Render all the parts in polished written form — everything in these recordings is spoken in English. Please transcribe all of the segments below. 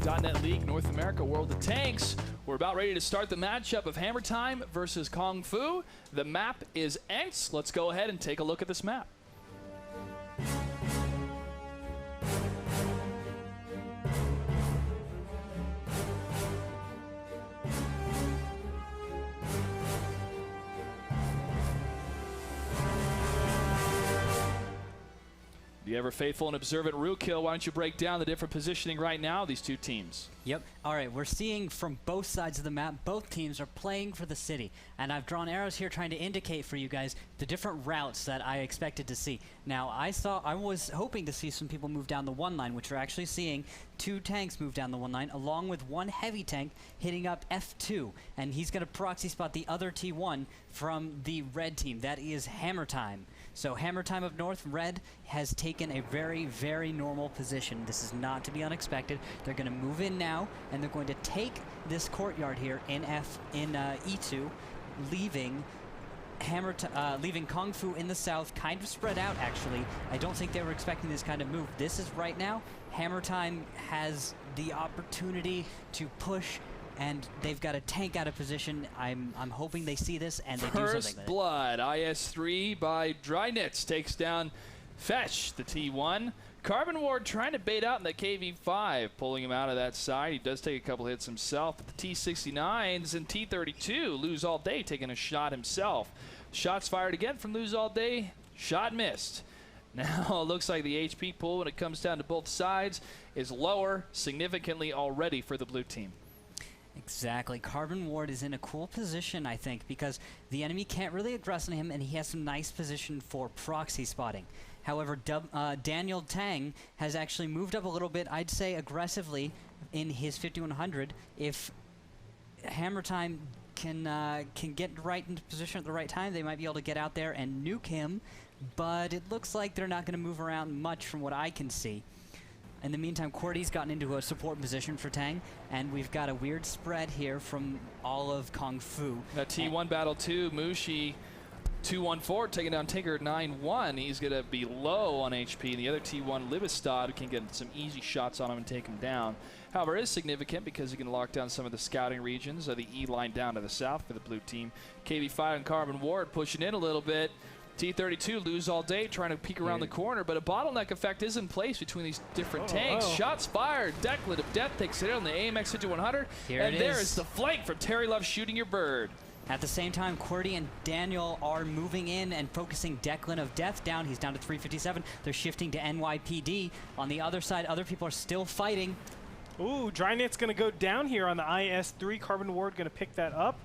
WGLNA League North America World of Tanks. We're about ready to start the matchup of Hammer Time versus Kung Fu. The map is Ents. Let's go ahead and take a look at this map. The ever faithful and observant Rookhill, why don't you break down the different positioning right now of these two teams? Yep. All right, we're seeing from both sides of the map, both teams are playing for the city. And I've drawn arrows here trying to indicate for you guys the different routes that I expected to see. Now, I was hoping to see some people move down the one line, which we're actually seeing 2 tanks move down the one line, along with 1 heavy tank hitting up F2. And he's going to proxy spot the other T1 from the red team. That is Hammer Time. So Hammer Time of North, red has taken a very, very normal position. This is not to be unexpected. They're going to move in now, and they're going to take this courtyard here in E2, leaving leaving Kung Fu in the south, kind of spread out actually. I don't think they were expecting this kind of move. This is right now, Hammer Time has the opportunity to push, and they've got a tank out of position. I'm hoping they see this and they do something with it. First blood, IS-3 by Drynitz takes down Fetch, the T1. Carbon Ward trying to bait out in the KV-5, pulling him out of that side. He does take a couple hits himself, but the T-69s and T-32 lose all day, taking a shot himself. Shots fired again from lose all day, shot missed. Now it looks like the HP pool when it comes down to both sides is lower significantly already for the blue team. Exactly. Carbon Ward is in a cool position, I think, because the enemy can't really aggress on him, and he has some nice position for proxy spotting. However, Daniel Tang has actually moved up a little bit, I'd say aggressively, in his 5100. If Hammer Time can get right into position at the right time, they might be able to get out there and nuke him, but it looks like they're not going to move around much from what I can see. In the meantime, Qwerty's gotten into a support position for Tang, and we've got a weird spread here from all of Kung Fu. That T1 battle too, Mushi 214 taking down Tinker 9-1. He's going to be low on HP, and the other T1, Livistad, can get some easy shots on him and take him down. However, it is significant because he can lock down some of the scouting regions of the E line down to the south for the blue team. KV-5 and Carbon Ward pushing in a little bit. T-32 lose all day trying to peek around the corner, but a bottleneck effect is in place between these different tanks. Shots fired. Declan of Death takes it on the AMX 5100. And there is the flank from Terry Love shooting your bird. At the same time, Qwerty and Daniel are moving in and focusing Declan of Death down. He's down to 357. They're shifting to NYPD. On the other side, other people are still fighting. Ooh, Drynet's going to go down here on the IS-3. Carbon Ward going to pick that up.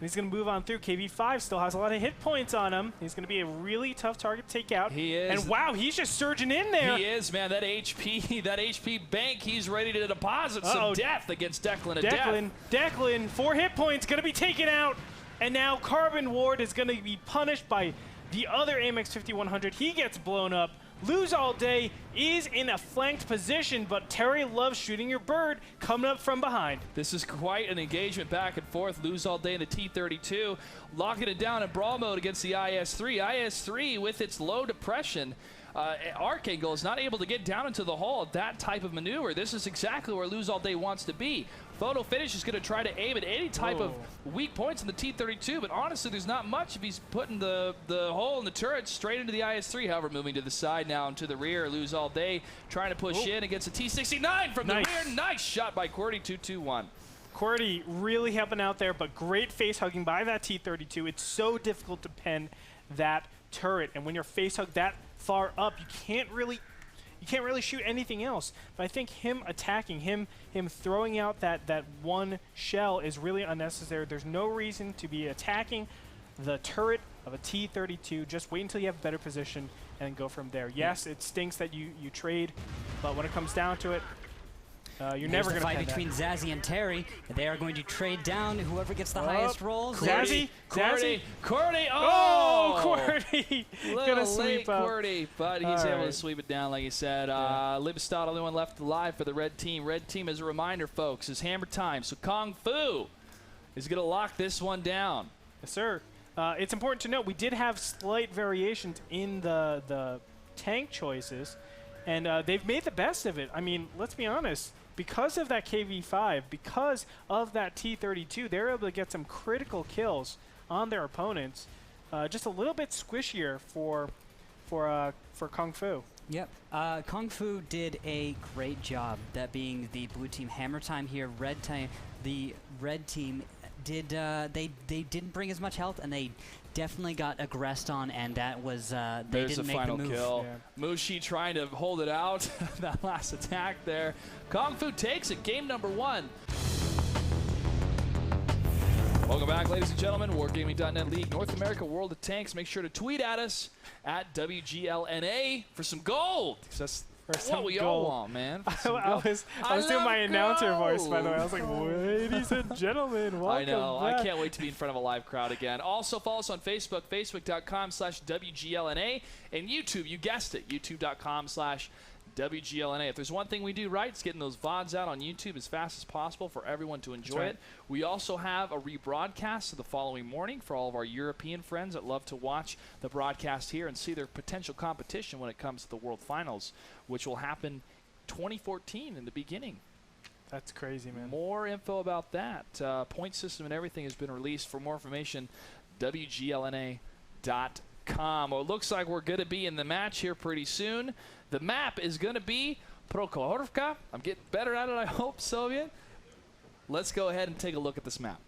He's going to move on through. KV-5 still has a lot of hit points on him. He's going to be a really tough target to take out. He is. And wow, he's just surging in there. He is, man. That HP bank, he's ready to deposit some death against Declan of Death. Declan, 4 hit points, going to be taken out. And now Carbon Ward is going to be punished by the other AMX 5100. He gets blown up. Lose all day is in a flanked position, but Terry loves shooting your bird coming up from behind. This is quite an engagement back and forth. Lose all day in the T-32, locking it down in brawl mode against the IS-3. IS-3 with its low depression. Archangel is not able to get down into the hull of that type of maneuver. This is exactly where Lose All Day wants to be. Photo Finish is going to try to aim at any type of weak points in the T-32, but honestly, there's not much if he's putting the hole in the turret straight into the IS-3. However, moving to the side now and to the rear, Lose All Day trying to push in against a T-69 from the rear. Nice shot by Qwerty, 2-2-1. Qwerty really helping out there, but great face hugging by that T-32. It's so difficult to pen that turret, and when you're face hugged that far up, you can't really shoot anything else. But I think him attacking, him throwing out that one shell is really unnecessary. There's no reason to be attacking the turret of a T-32. Just wait until you have a better position and go from there. Yes, it stinks that you trade, but when it comes down to it, you're never going to fight between Zazzy and Terry. They are going to trade down whoever gets the highest rolls. Zazzy. Qwerty. Oh, Qwerty. Gonna sweep up. Qwerty, but he's able to sweep it down, like you said. Libstad, only one left alive for the red team. Red team, as a reminder, folks, is Hammer Time. So Kung Fu is going to lock this one down. Yes, sir. It's important to note we did have slight variations in the tank choices. And they've made the best of it. I mean, let's be honest. because of that KV5, because of that T32, they're able to get some critical kills on their opponents. Just a little bit squishier for Kung Fu. Yep. Kung Fu did a great job, that being the blue team hammer time here. The red team did they didn't bring as much health, and they definitely got aggressed on, and that was they didn't make the move. There's the final kill. Yeah. Mushi trying to hold it out. That last attack there. Kung Fu takes it. Game number 1. Welcome back, ladies and gentlemen. Wargaming.net League North America World of Tanks. Make sure to tweet at us at WGLNA for some gold. That's what we all want, man. I was doing my announcer voice, by the way. I was like, ladies and gentlemen, welcome I know. back. I can't wait to be in front of a live crowd again. Also, follow us on Facebook, facebook.com/WGLNA, and YouTube. You guessed it, youtube.com/WGLNA. If there's one thing we do right, it's getting those VODs out on YouTube as fast as possible for everyone to enjoy it. We also have a rebroadcast the following morning for all of our European friends that love to watch the broadcast here and see their potential competition when it comes to the World Finals, which will happen 2014 in the beginning. That's crazy, man. More info about that. Point system and everything has been released. For more information, WGLNA.com. Well, it looks like we're going to be in the match here pretty soon. The map is going to be Prokhorovka. I'm getting better at it, I hope, Soviet. Let's go ahead and take a look at this map.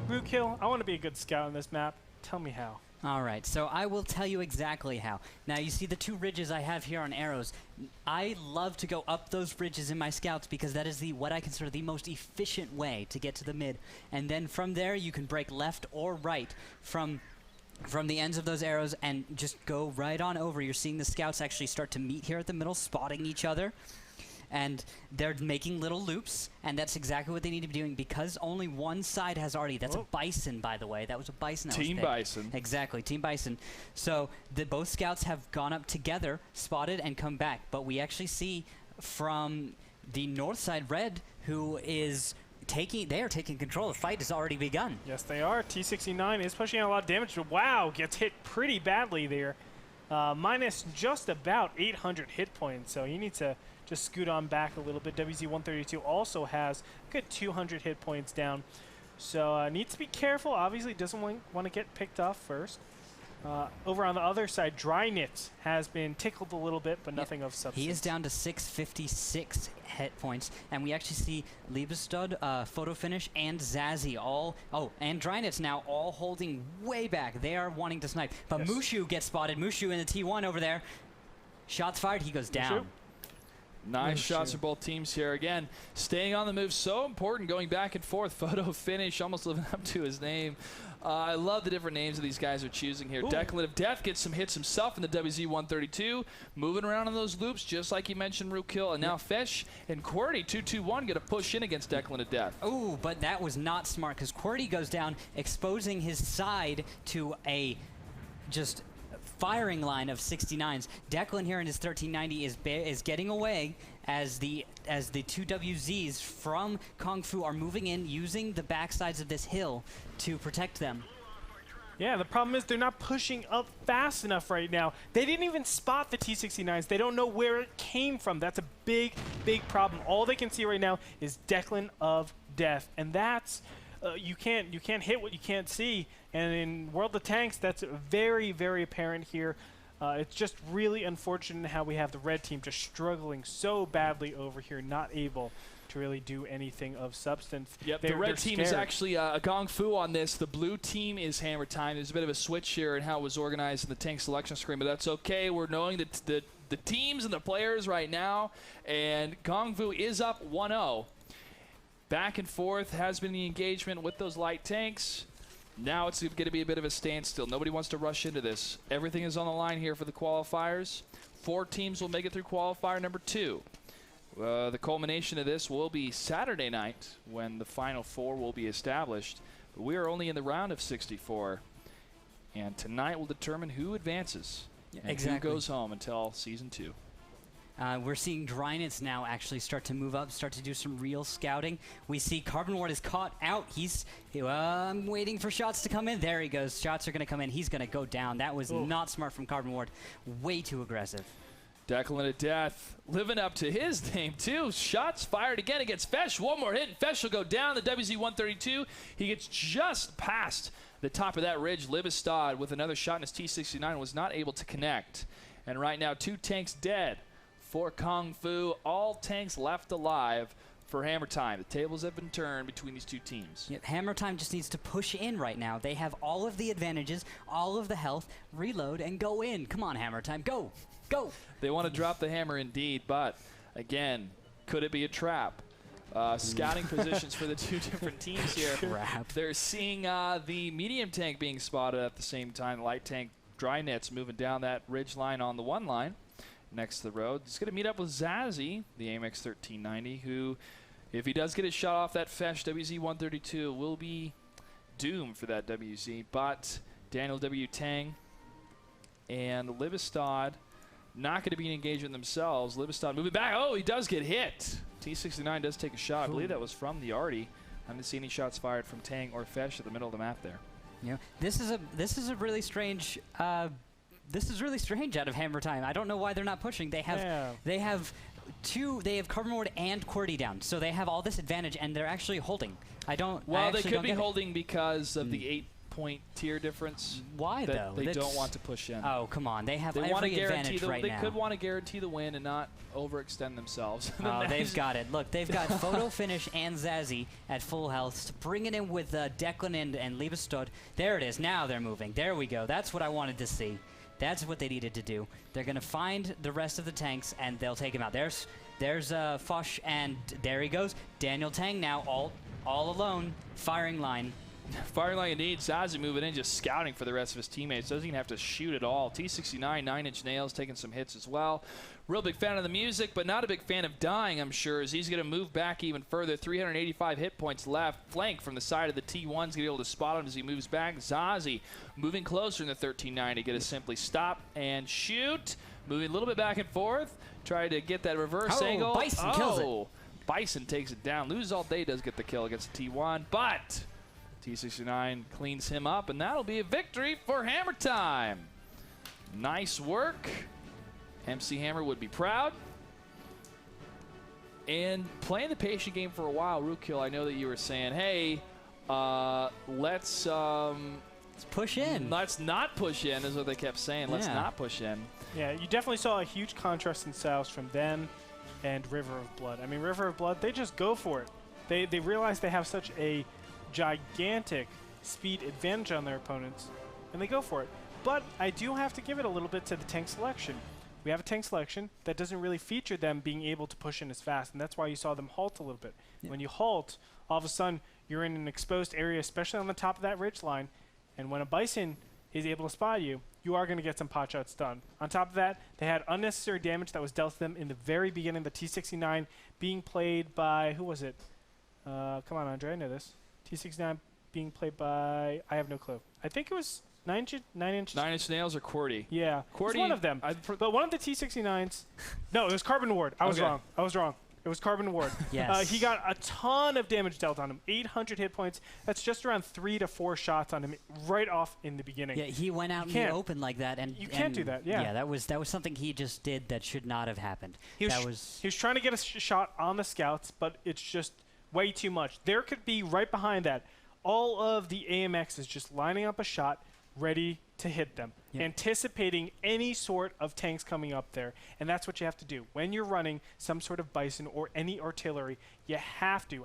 Rootkill, I want to be a good scout on this map. Tell me how. All right, so I will tell you exactly how. Now, you see the 2 ridges I have here on arrows. I love to go up those ridges in my scouts because that is what I consider the most efficient way to get to the mid. And then from there, you can break left or right from the ends of those arrows and just go right on over. You're seeing the scouts actually start to meet here at the middle, spotting each other. And they're making little loops, and that's exactly what they need to be doing because only one side has already. That's a bison, by the way. That was a bison. Team Bison. Exactly, Team Bison. So both scouts have gone up together, spotted, and come back. But we actually see from the north side, Red, who is they are taking control. The fight has already begun. Yes, they are. T69 is pushing out a lot of damage, but wow, gets hit pretty badly there. Minus just about 800 hit points, so he needs to just scoot on back a little bit. WZ-132 also has a good 200 hit points down. So needs to be careful. Obviously doesn't want to get picked off first. Over on the other side, Drynit has been tickled a little bit, but nothing of substance. He is down to 656 hit points. And we actually see Liebestad, Photo Finish, and Zazzy and Drynit's now all holding way back. They are wanting to snipe. But Mushu gets spotted. Mushu in the T1 over there. Shots fired. He goes down. Mushu. Nice shots for both teams here. Again, staying on the move, so important, going back and forth. Photo Finish, almost living up to his name. I love the different names that these guys are choosing here. Ooh. Declan of Death gets some hits himself in the WZ-132, moving around on those loops, just like you mentioned, Rootkill. And now Fesh and QWERTY, 2-2-1, going to push in against Declan of Death. Oh, but that was not smart, because QWERTY goes down, exposing his side to a just firing line of 69s. Declan here in his 1390 is getting away as the 2 WZs from Kung Fu are moving in, using the backsides of this hill to protect them. Yeah, the problem is they're not pushing up fast enough right now. They didn't even spot the T69s. They don't know where it came from. That's a big, big problem. All they can see right now is Declan of Death, and that's you can't hit what you can't see. And in World of Tanks, that's very, very apparent here. It's just really unfortunate how we have the red team just struggling so badly over here, not able to really do anything of substance. Yep, the red team is actually a Kung Fu on this. The blue team is hammer time. There's a bit of a switch here in how it was organized in the tank selection screen, but that's okay. We're knowing that the teams and the players right now, and Kung Fu is up 1-0. Back and forth has been the engagement with those light tanks. Now it's going to be a bit of a standstill. Nobody wants to rush into this. Everything is on the line here for the qualifiers. 4 teams will make it through qualifier number 2. The culmination of this will be Saturday night when the final 4 will be established. But we are only in the round of 64. And tonight will determine who advances and who goes home until season 2. We're seeing Drynets now actually start to move up, start to do some real scouting. We see Carbon Ward is caught out. I'm waiting for shots to come in. There he goes. Shots are going to come in. He's going to go down. That was not smart from Carbon Ward. Way too aggressive. Declan of Death living up to his name, too. Shots fired again against Fesh. One more hit, and Fesh will go down. The WZ-132, he gets just past the top of that ridge. Livestad with another shot in his T-69 was not able to connect. And right now, 2 tanks dead for Kung Fu. All tanks left alive for Hammer Time. The tables have been turned between these 2 teams. Yeah, Hammer Time just needs to push in right now. They have all of the advantages, all of the health, reload, and go in. Come on, Hammer Time, go. Go! They want to drop the hammer indeed, but again, could it be a trap? Scouting positions for the 2 different teams here. Trap. They're seeing the medium tank being spotted at the same time. Light tank Drynets moving down that ridge line on the 1 line next to the road. He's going to meet up with Zazzy, the AMX 1390, who, if he does get his shot off that Fesh WZ-132, will be doomed for that WZ. But Daniel W. Tang and Livestad not going to be an engagement themselves. Livestad moving back. Oh, he does get hit. T-69 does take a shot. I believe that was from the Artie. I didn't see any shots fired from Tang or Fesh at the middle of the map there. Yeah, this is a really strange. This is really strange out of Hammer Time. I don't know why they're not pushing. They have Carbon Ward and QWERTY down, so they have all this advantage, and they're actually holding. Well, they could be holding because of the 8-point tier difference. Why though? They don't want to push in. Oh, come on. They have every advantage right now. They could want to guarantee the win and not overextend themselves. Oh, they've got it. Look, they've got Photo Finish and Zazzy at full health. Bring it in with Declan and Livestad. There it is. Now they're moving. There we go. That's what I wanted to see. That's what they needed to do. They're going to find the rest of the tanks, and they'll take him out. There's Foch, and there he goes. Daniel Tang now all alone, firing line. Firing line indeed. Zazzy moving in, just scouting for the rest of his teammates. Doesn't even have to shoot at all. T-69, 9-inch nails, taking some hits as well. Real big fan of the music, but not a big fan of dying, I'm sure, as he's going to move back even further. 385 hit points left. Flank from the side of the T1's going to be able to spot him as he moves back. Zazzy moving closer in the 1390, get to simply stop and shoot. Moving a little bit back and forth. Try to get that reverse angle. Bison kills it. Bison takes it down. Lose All Day does get the kill against the T1, but T-69 cleans him up, and that'll be a victory for Hammer Time. Nice work. MC Hammer would be proud. And playing the patient game for a while, Rookkill, I know that you were saying, hey, let's push in. Let's not push in is what they kept saying. Let's not push in. Yeah, you definitely saw a huge contrast in styles from them and River of Blood. I mean, River of Blood, they just go for it. They realize they have such a gigantic speed advantage on their opponents, and they go for it. But I do have to give it a little bit to the tank selection. We have a tank selection that doesn't really feature them being able to push in as fast, and that's why you saw them halt a little bit. Yeah. When you halt, all of a sudden, you're in an exposed area, especially on the top of that ridge line, and when a Bison is able to spot you, you are going to get some pot shots done. On top of that, they had unnecessary damage that was dealt to them in the very beginning, the T-69 being played by, who was it? Come on, Andre, I know this. T-69 being played by, I have no clue. I think it was 9-inch. 9-inch nails or QWERTY? Yeah, QWERTY, one of them. But one of the T-69s, no, it was Carbon Ward. I was wrong. It was Carbon Ward. Yes. He got a ton of damage dealt on him. 800 hit points. That's just around 3 to 4 shots on him right off in the beginning. Yeah, he went out in the open like that, and you can't do that. Yeah. Yeah, that was something he just did that should not have happened. He was trying to get a shot on the scouts, but it's just way too much. There could be right behind that all of the AMXs just lining up a shot, ready to hit them, anticipating any sort of tanks coming up there. And that's what you have to do. When you're running some sort of Bison or any artillery, you have to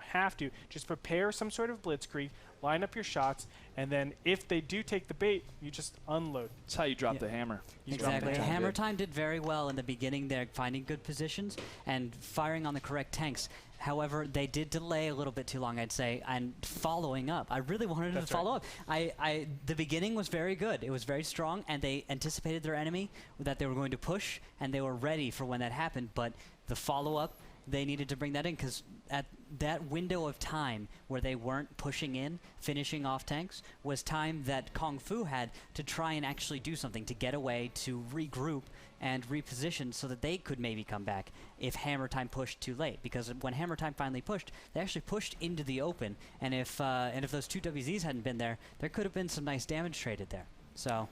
just prepare some sort of blitzkrieg, line up your shots, and then if they do take the bait, you just unload. That's how you drop the hammer. Exactly. Hammer Time did very well in the beginning there, finding good positions and firing on the correct tanks. However, they did delay a little bit too long, I'd say, and following up. I really wanted them to follow up. The beginning was very good. It was very strong, and they anticipated their enemy, that they were going to push, and they were ready for when that happened. But the follow-up they needed to bring that in, because at that window of time where they weren't pushing in, finishing off tanks, was time that Kung Fu had to try and actually do something, to get away, to regroup and reposition so that they could maybe come back if Hammer Time pushed too late. Because when Hammer Time finally pushed, they actually pushed into the open, and if those 2 WZs hadn't been there, there could have been some nice damage traded there. So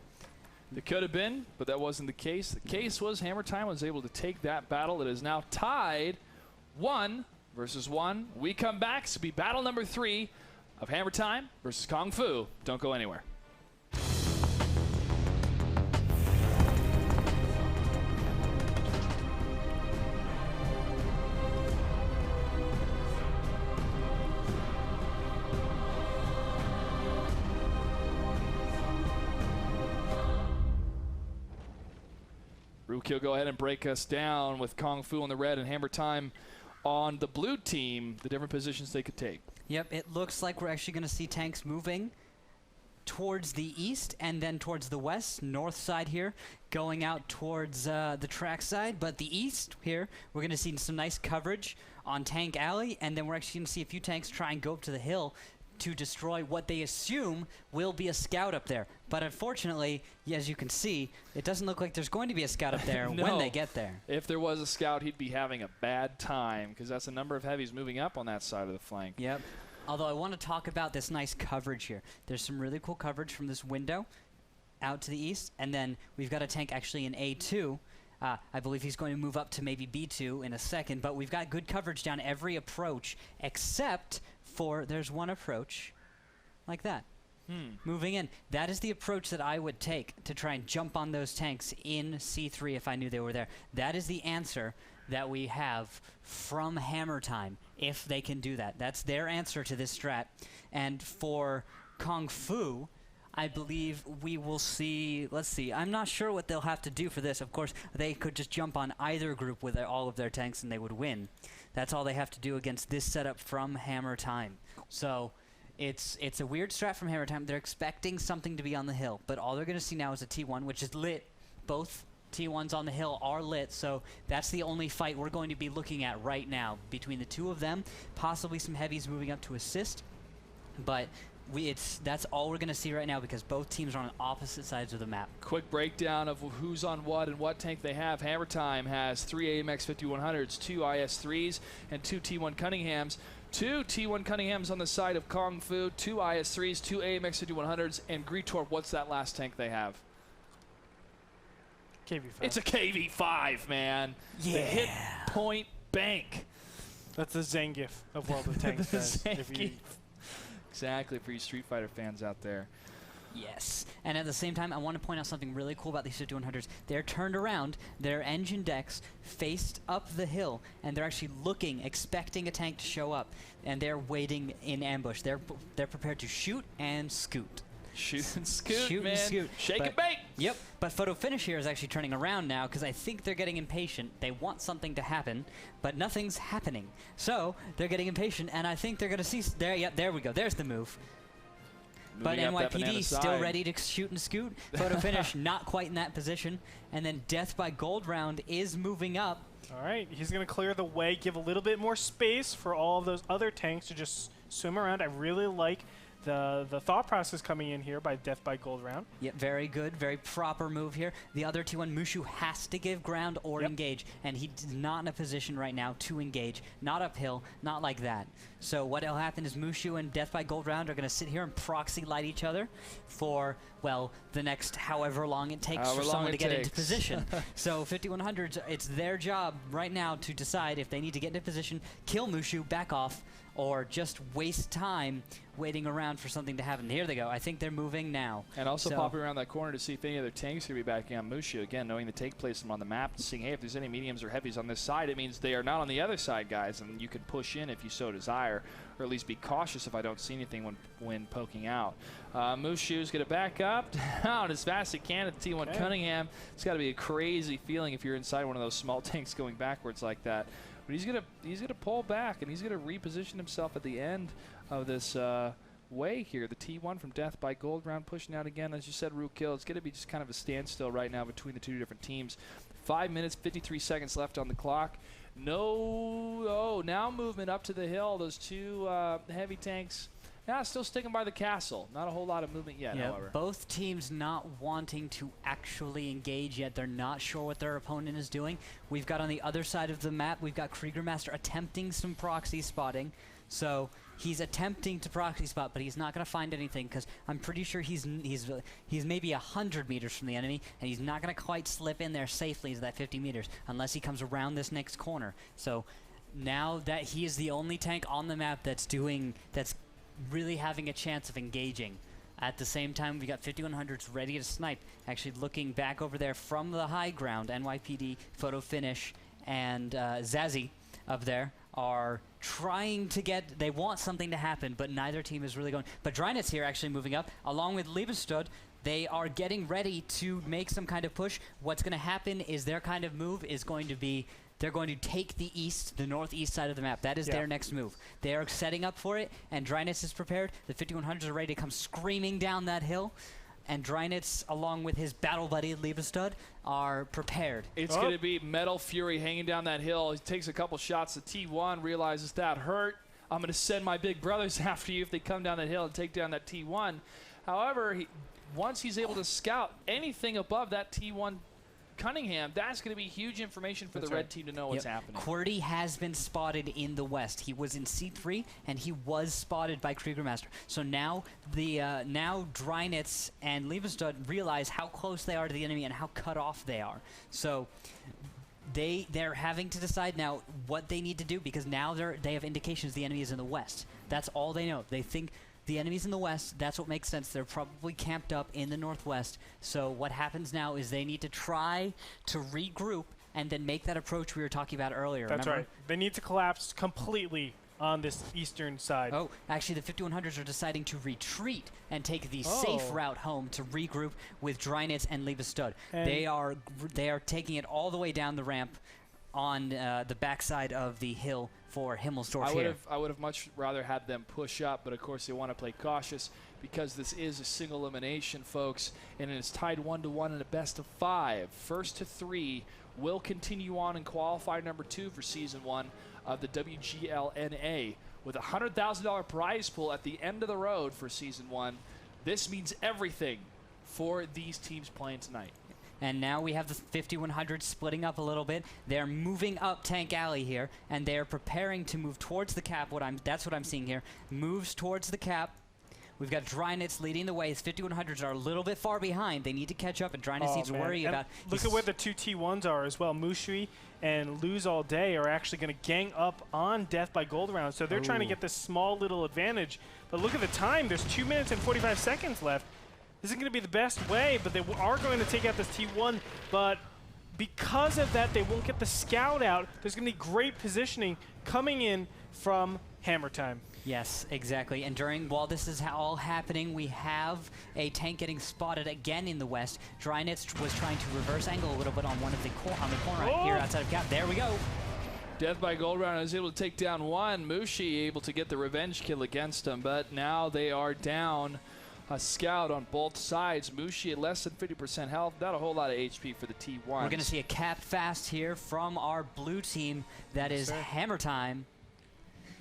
it could have been, but that wasn't the case. The case was Hammer Time was able to take that battle. It is now tied 1 versus 1. We come back. This will be battle number 3 of Hammer Time versus Kung Fu. Don't go anywhere. Rukio, go ahead and break us down with Kung Fu on the red and Hammer Time on the blue team, the different positions they could take. Yep, it looks like we're actually going to see tanks moving towards the east and then towards the west, north side here, going out towards the track side. But the east here, we're going to see some nice coverage on Tank Alley, and then we're actually going to see a few tanks try and go up to the hill to destroy what they assume will be a scout up there. But unfortunately, as you can see, it doesn't look like there's going to be a scout up there No. when they get there. If there was a scout, he'd be having a bad time, because that's a number of heavies moving up on that side of the flank. Yep. Although I want to talk about this nice coverage here. There's some really cool coverage from this window out to the east, and then we've got a tank actually in A2. I believe he's going to move up to maybe B2 in a second, but we've got good coverage down every approach, except for there's one approach like that. Moving in. That is the approach that I would take to try and jump on those tanks in C3 if I knew they were there. That is the answer that we have from Hammer Time, if they can do that. That's their answer to this strat. And for Kung Fu, I believe we will see, let's see, I'm not sure what they'll have to do for this. Of course, they could just jump on either group with all of their tanks and they would win. That's all they have to do against this setup from Hammer Time. So it's a weird strat from Hammer Time. They're expecting something to be on the hill, but all they're going to see now is a T1, which is lit. Both T1s on the hill are lit, so that's the only fight we're going to be looking at right now between the two of them. Possibly some heavies moving up to assist, but that's all we're going to see right now because both teams are on opposite sides of the map. Quick breakdown of who's on what and what tank they have. Hammer Time has 3 AMX 5100s, 2 IS-3s, and 2 T1 Cunninghams. 2 T1 Cunninghams on the side of Kung Fu, 2 IS-3s, 2 AMX 5100s, and Greetor, what's that last tank they have? KV5. It's a KV5, man. Yeah. The hit point bank. That's the Zangief of World of Tanks. guys. Exactly, for you Street Fighter fans out there. Yes. And at the same time, I want to point out something really cool about these 5100s. They're turned around, their engine decks faced up the hill, and they're actually looking, expecting a tank to show up, and they're waiting in ambush. They're prepared to shoot and scoot. Shoot and scoot, Shoot man. and scoot. Shake But- and bake. Yep, but Photo Finish here is actually turning around now because I think they're getting impatient. They want something to happen, but nothing's happening. So they're getting impatient, and I think they're going to see... Yep, there we go. There's the move. But Moving up that banana NYPD still side. ready to shoot and scoot. Photo Finish not quite in that position. And then Death by Gold Round is moving up. All right, he's going to clear the way, give a little bit more space for all of those other tanks to just swim around. I really like the thought process coming in here by Death by Gold Round. Yep, very good, very proper move here. The other T1, Mushu, has to give ground or engage, and he's not in a position right now to engage. Not uphill, not like that. So what'll happen is Mushu and Death by Gold Round are going to sit here and proxy light each other for, well, the next however long it takes for someone to get into position. So 5100s, it's their job right now to decide if they need to get into position, kill Mushu, back off, or just waste time waiting around for something to happen. Here they go. I think they're moving now. And also So- popping around that corner to see if any other tanks are going to be backing on Mushu. Again, knowing the take placement on the map and seeing, hey, if there's any mediums or heavies on this side, it means they are not on the other side, guys, and you can push in if you so desire, or at least be cautious if I don't see anything when poking out. Mushu's going to back up down as fast as he can at the T1 Cunningham. It's got to be a crazy feeling if you're inside one of those small tanks going backwards like that. But he's gonna pull back, and he's gonna reposition himself at the end of this way here. The T1 from Death by Gold Round pushing out again. As you said, Root Kill, it's gonna be just kind of a standstill right now between the two different teams. 5 minutes, 53 seconds left on the clock. Now movement up to the hill. Those two heavy tanks. Yeah, still sticking by the castle. Not a whole lot of movement yet, however. Both teams not wanting to actually engage yet. They're not sure what their opponent is doing. We've got on the other side of the map, we've got Kriegermaster attempting some proxy spotting. So he's attempting to proxy spot, but he's not going to find anything because I'm pretty sure he's maybe 100 meters from the enemy, and he's not going to quite slip in there safely to that 50 meters unless he comes around this next corner. So now that he is the only tank on the map that's really having a chance of engaging. At the same time, we got 5100s ready to snipe. Actually looking back over there from the high ground, NYPD, Photo Finish, and Zazie up there are trying to get, they want something to happen, but neither team is really going. But Drynet's here actually moving up, along with Liebestad. They are getting ready to make some kind of push. What's going to happen is their kind of move is going to be, they're going to take the northeast side of the map. That is their next move. They are setting up for it, and Drynet's is prepared. The 5100s are ready to come screaming down that hill. And Drynet's, along with his battle buddy Liebestad, are prepared. It's going to be Metal Fury hanging down that hill. He takes a couple shots. The T1 realizes that hurt. I'm going to send my big brothers after you if they come down that hill and take down that T1. However, once he's able to scout anything above that T1 Cunningham, that's going to be huge information for the red team to know what's happening. QWERTY has been spotted in the west. He was in C3, and he was spotted by Kriegermaster. So now now Drynet's and Liebestad realize how close they are to the enemy and how cut off they are. So they're having to decide now what they need to do, because now they have indications the enemy is in the west. That's all they know. They think the enemy's in the west. That's what makes sense. They're probably camped up in the northwest. So what happens now is they need to try to regroup and then make that approach we were talking about earlier. That's remember? right. They need to collapse completely on this eastern side. Oh, actually, the 5100s are deciding to retreat and take the safe route home to regroup with Drynet's and Liebestad. They are taking it all the way down the ramp on the backside of the hill for Himmelsdorf. I would have much rather had them push up, but of course they want to play cautious because this is a single elimination, folks, and it's tied 1-1 in a best of 5. First to 3 will continue on in qualifier number 2 for season 1 of the WGLNA with a $100,000 prize pool at the end of the road for season 1. This means everything for these teams playing tonight. And now we have the 5100 splitting up a little bit. They're moving up Tank Alley here, and they are preparing to move towards the cap. That's what I'm seeing here. Moves towards the cap. We've got Drynet's leading the way. His 5100s are a little bit far behind. They need to catch up, and Drynet's needs to worry about. Look at where the two T1s are as well. Mushui and Lose All Day are actually going to gang up on Death by Gold Round. So they're trying to get this small little advantage. But look at the time. There's 2 minutes and 45 seconds left. This isn't going to be the best way, but they are going to take out this T1. But because of that, they won't get the scout out. There's going to be great positioning coming in from Hammer Time. Yes, exactly. And while this is all happening, we have a tank getting spotted again in the west. Drynet's was trying to reverse angle a little bit on the corner right here outside of cap. There we go. Death by Gold Round is able to take down one. Mushi able to get the revenge kill against him, but now they are down a scout on both sides. Mushi at less than 50% health. Not a whole lot of HP for the T1. We're going to see a cap fast here from our blue team. That is Hammer Time.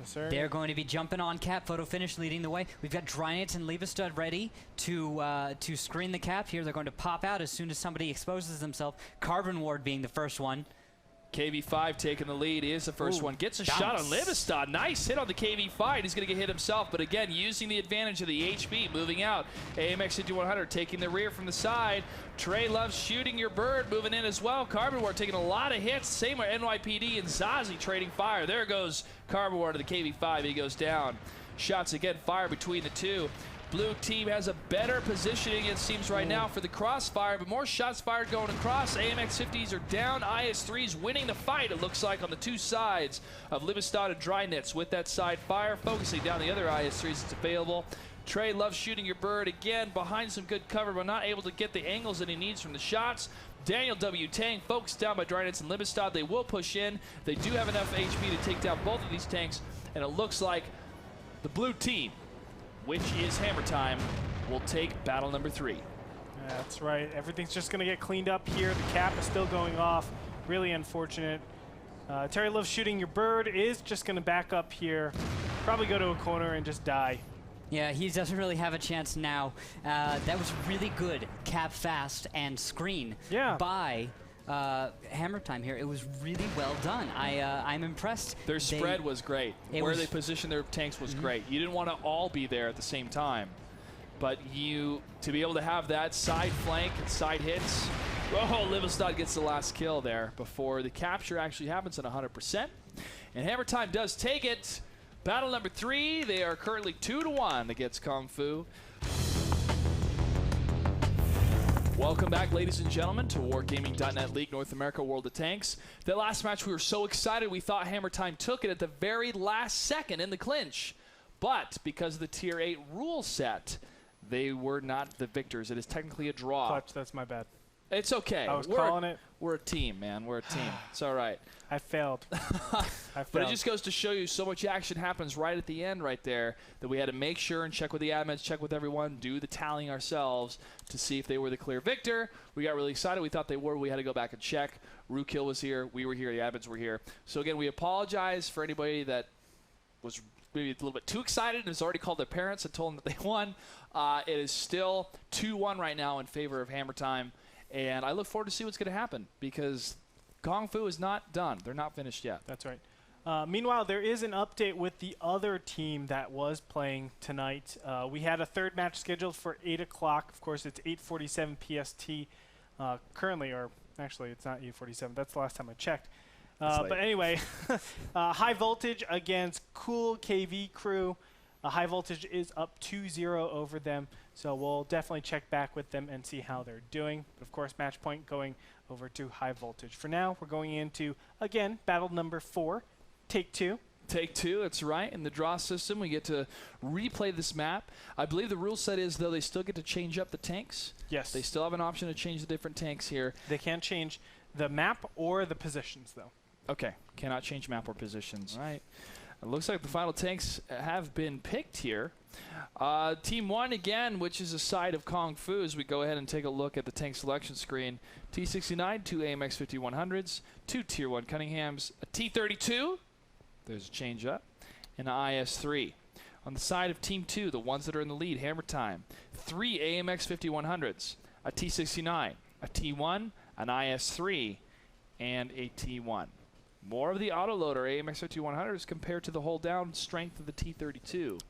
Yes, sir. They're going to be jumping on cap. Photo Finish leading the way. We've got Drynet's and Liebestad ready to screen the cap here. They're going to pop out as soon as somebody exposes themselves. Carbon Ward being the first one. KV5 taking the lead. He is the first one. Gets a shot on Liebestad. Nice hit on the KV5. He's going to get hit himself, but again, using the advantage of the HP, moving out. AMX 5100 taking the rear from the side. Trey loves shooting your bird, moving in as well. Carbon Ward taking a lot of hits. Same with NYPD and Zazie trading fire. There goes Carbon Ward to the KV5. He goes down. Shots again, fire between the two. Blue team has a better positioning, it seems, right now for the crossfire, but more shots fired going across. AMX 50s are down. IS3's winning the fight, it looks like, on the two sides of Liebestad and Drynet's with that side fire, focusing down the other IS3s that's available. Trey loves shooting your bird again, behind some good cover, but not able to get the angles that he needs from the shots. Daniel W. Tang focused down by Drynet's and Liebestad. They will push in. They do have enough HP to take down both of these tanks, and it looks like the blue team, which is Hammer Time, will take battle number 3. That's right. Everything's just going to get cleaned up here. The cap is still going off. Really unfortunate. Terry Love shooting your bird is just going to back up here. Probably go to a corner and just die. Yeah, he doesn't really have a chance now. That was really good cap fast and screen by Hammer Time here. It was really well done. I'm impressed. Their spread was great. Where they positioned their tanks was great. You didn't want to all be there at the same time. But to be able to have that side flank and side hits. Oh, Livestad gets the last kill there before the capture actually happens at 100%. And Hammer Time does take it. Battle number 3, they are currently 2-1 against Kung Fu. Welcome back, ladies and gentlemen, to Wargaming.net League North America World of Tanks. That last match, we were so excited, we thought Hammer Time took it at the very last second in the clinch. But because of the Tier 8 rule set, they were not the victors. It is technically a draw. Clutch, that's my bad. It's okay. I was calling it. We're a team, man. We're a team. It's all right. I failed. But it just goes to show you so much action happens right at the end right there that we had to make sure and check with the admins, check with everyone, do the tallying ourselves to see if they were the clear victor. We got really excited. We thought they were. We had to go back and check. Rookkill was here. We were here. The admins were here. So, again, we apologize for anybody that was maybe a little bit too excited and has already called their parents and told them that they won. It is still 2-1 right now in favor of Hammer Time. And I look forward to see what's going to happen because Kung Fu is not done. They're not finished yet. That's right. Meanwhile, there is an update with the other team that was playing tonight. We had a third match scheduled for 8 o'clock. Of course, it's 8:47 PST currently, or actually, it's not 8:47. That's the last time I checked. But anyway, High Voltage against Cool KV Crew. High Voltage is up 2-0 over them, so we'll definitely check back with them and see how they're doing. But of course, match point going over to High Voltage. For now, we're going into, again, battle number 4, Take 2. Take 2, that's right. In the draw system, we get to replay this map. I believe the rule set is, though, they still get to change up the tanks. Yes. They still have an option to change the different tanks here. They can't change the map or the positions, though. Okay, cannot change map or positions. All right. It looks like the final tanks have been picked here. Team 1 again, which is a side of Kung Fu, as we go ahead and take a look at the tank selection screen. T69, 2 AMX 5100s, 2 Tier 1 Cunninghams, a T32, there's a change up, and an IS-3. On the side of Team 2, the ones that are in the lead, Hammer Time, 3 AMX 5100s, a T69, a T1, an IS-3, and a T1. More of the autoloader AMX 5100s compared to the hold down strength of the T32.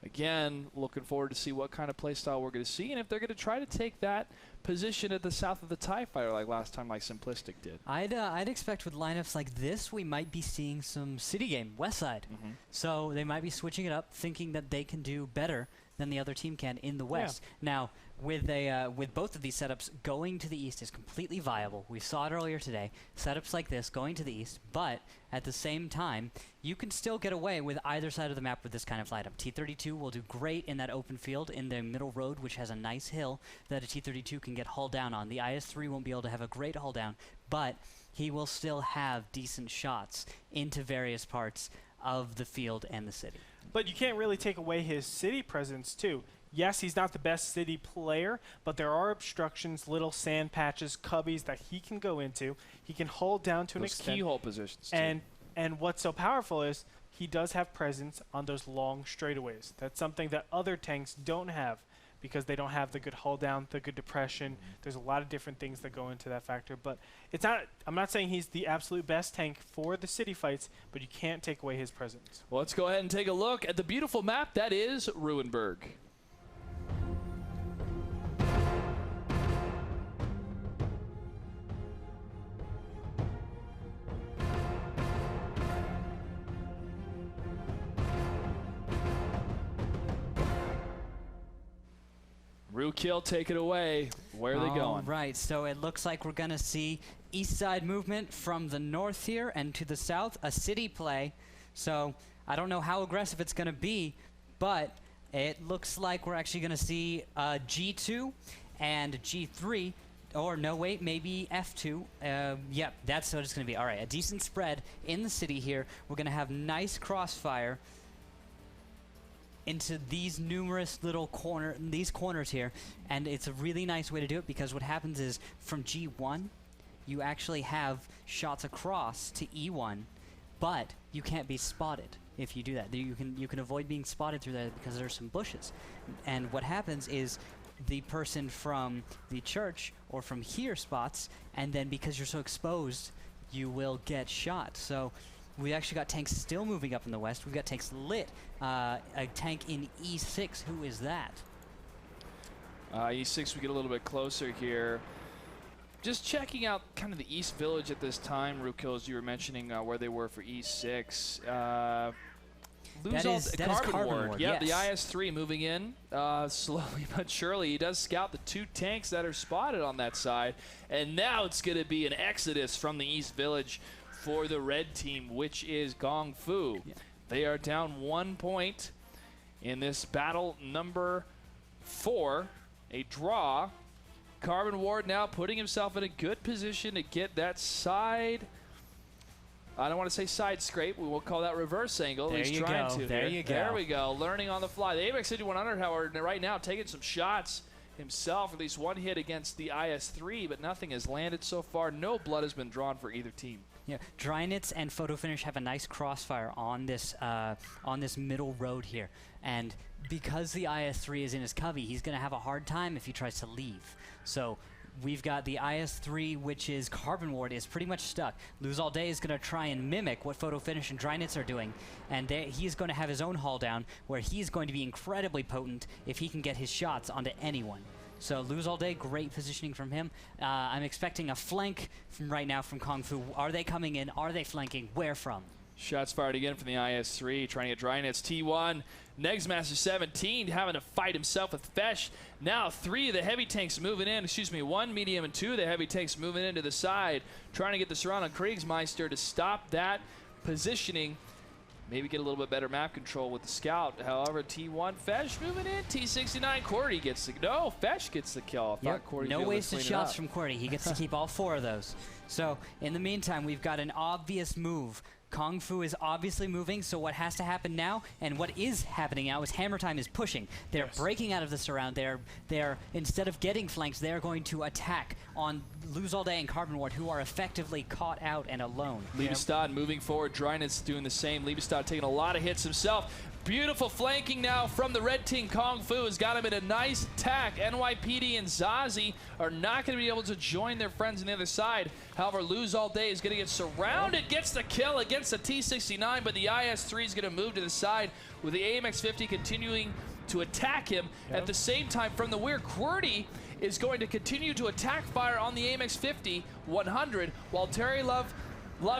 Again, looking forward to see what kind of playstyle we're going to see and if they're going to try to take that position at the south of the TIE Fighter like last time, like Simplistic did. I'd expect with lineups like this, we might be seeing some city game, west side. So they might be switching it up, thinking that they can do better than the other team can in the west. Now, with both of these setups, going to the east is completely viable. We saw it earlier today. Setups like this going to the east, but at the same time, you can still get away with either side of the map with this kind of lineup. T32 will do great in that open field in the middle road, which has a nice hill that a T32 can get hull down on. The IS-3 won't be able to have a great hull down, but he will still have decent shots into various parts of the field and the city. But you can't really take away his city presence, too. Yes, he's not the best city player, but there are obstructions, little sand patches, cubbies that he can go into. He can hold down to an extent. Keyhole positions, too. And what's so powerful is he does have presence on those long straightaways. That's something that other tanks don't have because they don't have the good hull down, the good depression. There's a lot of different things that go into that factor. But it's not. I'm not saying he's the absolute best tank for the city fights, but you can't take away his presence. Well, let's go ahead and take a look at the beautiful map that is Ruinberg. Rookkill, take it away. Where are they going? Right, so it looks like we're going to see east side movement from the north here and to the south, a city play. So I don't know how aggressive it's going to be, but it looks like we're actually going to see G2 and G3, or no, wait, maybe F2. Yep, that's what it's going to be. All right, a decent spread in the city here. We're going to have nice crossfire. into these numerous little corners here, and it's a really nice way to do it because what happens is from G1, you actually have shots across to E1, but you can't be spotted if you do that. You can avoid being spotted through that because there's some bushes, and what happens is the person from the church or from here spots, and then because you're so exposed, you will get shot. So we actually got tanks still moving up in the west. We've got tanks lit. A tank in E6. Who is that? E6, we get a little bit closer here. Just checking out kind of the East Village at this time, Rookills, you were mentioning where they were for E6. That is Carbon Ward. Yeah, yes. the IS-3 moving in slowly but surely. He does scout the 2 tanks that are spotted on that side. And now it's going to be an exodus from the East Village for the red team, which is Gong Fu. Yeah. They are down 1 point in this battle number 4, a draw. Carbon Ward now putting himself in a good position to get that side. I don't want to say side scrape. We will call that reverse angle. There He's you trying go. to. There you go. There we go. Learning on the fly. The AMX 5100, however, right now taking some shots himself. At least one hit against the IS-3, but nothing has landed so far. No blood has been drawn for either team. Yeah, Drynitz and Photo Finish have a nice crossfire on this middle road here, and because the IS-3 is in his covey, he's going to have a hard time if he tries to leave. So we've got the IS-3, which is Carbon Ward, is pretty much stuck. Lose All Day is going to try and mimic what Photo Finish and Drynitz are doing, and he's going to have his own haul down, where he's going to be incredibly potent if he can get his shots onto anyone. So Lose All Day, great positioning from him. I'm expecting a flank from right now from Kung Fu. Are they coming in? Are they flanking? Where from? Shots fired again from the IS-3, trying to get Drynitz. T1, Negsmaster 17 having to fight himself with Fesh. Now 3 of the heavy tanks moving in, 1 medium and 2 of the heavy tanks moving into the side, trying to get the surround on Kriegsmeister to stop that positioning. Maybe get a little bit better map control with the scout. However, T1, Fesh moving in. T69, Qwerty gets the... No, Fesh gets the kill. Yep. No wasted shots from Qwerty. He gets to keep all 4 of those. So, in the meantime, we've got an obvious move. Kung Fu is obviously moving, so what has to happen now, and what is happening now, is Hammer Time is pushing. They're breaking out of the surround. They're instead of getting flanks, they're going to attack on Lose All Day and Carbon Ward, who are effectively caught out and alone. Liebestad moving forward. Drynitz doing the same. Liebestad taking a lot of hits himself. Beautiful flanking now from the red team. Kung Fu has got him in a nice attack. NYPD and Zazie are not going to be able to join their friends on the other side. However, Lose All Day is going to get surrounded, gets the kill against the T69, but the IS-3 is going to move to the side with the AMX-50 continuing to attack him. At the same time, from the rear, Qwerty is going to continue to attack fire on the AMX-50 100, while Terry Loves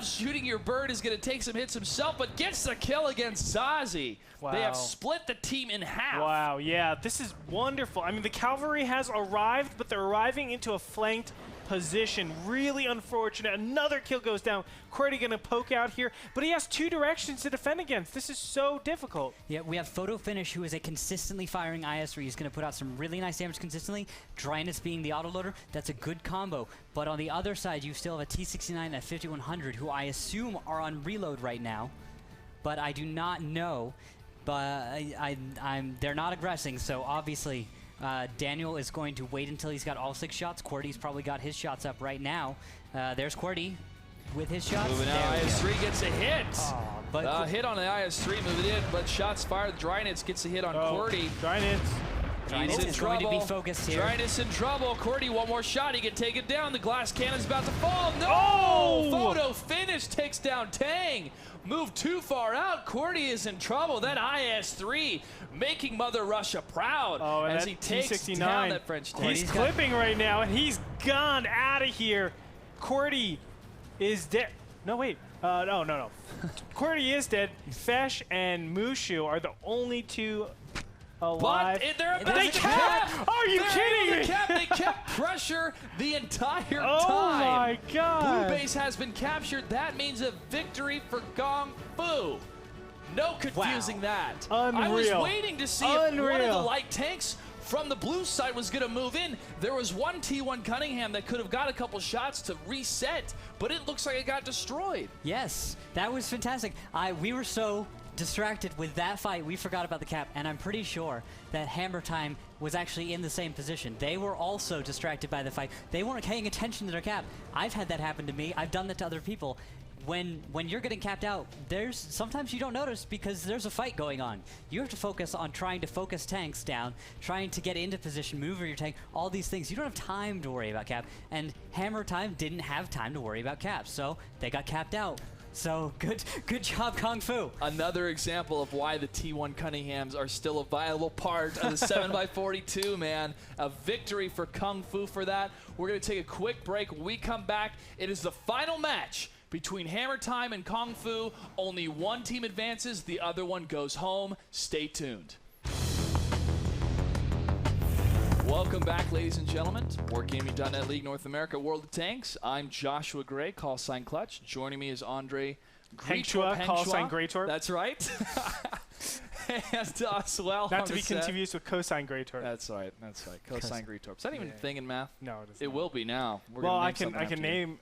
Shooting Your Bird is going to take some hits himself, but gets the kill against Zazie. Wow. They have split the team in half. Wow, yeah, this is wonderful. I mean, the cavalry has arrived, but they're arriving into a flanked position. Really unfortunate. Another kill goes down. Qwerty going to poke out here, but he has 2 directions to defend against. This is so difficult. Yeah, we have Photo Finish, who is a consistently firing IS-3. He's going to put out some really nice damage consistently. Drynitz being the autoloader, that's a good combo. But on the other side, you still have a T69 and a 5100, who I assume are on reload right now, but I do not know. But they're not aggressing, so obviously Daniel is going to wait until he's got all 6 shots. Qwerty's probably got his shots up right now. There's Qwerty with his shots. Moving out, IS-3 gets a hit. But hit on the IS-3 moving in, but shots fired. Drynitz gets a hit on Qwerty. Drynitz is going to be focused here. Drynitz in trouble. Qwerty, 1 more shot. He can take it down. The glass cannon's about to fall. No! Oh! Photo Finish takes down Tang. Moved too far out. Qwerty is in trouble. That IS-3 making Mother Russia proud as he takes down that French tank. He's clipping right now, and he's gone out of here. Qwerty is dead. No, wait. No. Qwerty is dead. Fesh and Mushu are the only 2 alive. But they're about to cap. Are you kidding me? They kept pressure the entire time. Oh my God. Blue base has been captured. That means a victory for Gong Fu. No confusing that. Unreal. I was waiting to see if one of the light tanks from the blue side was going to move in. There was one T1 Cunningham that could have got a couple shots to reset, but it looks like it got destroyed. Yes, that was fantastic. We were so distracted with that fight, we forgot about the cap, and I'm pretty sure that Hammer Time was actually in the same position. They were also distracted by the fight. They weren't paying attention to their cap. I've had that happen to me. I've done that to other people. When you're getting capped out, sometimes you don't notice because there's a fight going on. You have to focus on trying to focus tanks down, trying to get into position, move your tank, all these things. You don't have time to worry about cap, and Hammer Time didn't have time to worry about cap, so they got capped out. So good job, Kung Fu. Another example of why the T1 Cunninghams are still a viable part of the 7x42, man. A victory for Kung Fu for that. We're going to take a quick break. When we come back, it is the final match between Hammer Time and Kung Fu. Only one team advances, the other one goes home. Stay tuned. Welcome back, ladies and gentlemen, to WarGaming.net League North America World of Tanks. I'm Joshua Gray, call sign Clutch. Joining me is Andre Hengchua, call sign Greytorp. That's right. And as well, not to be confused with cosine Greytorp. That's right. Cosine Greytorp. Is that even a thing in math? No, it isn't. It will be now. Well, I can name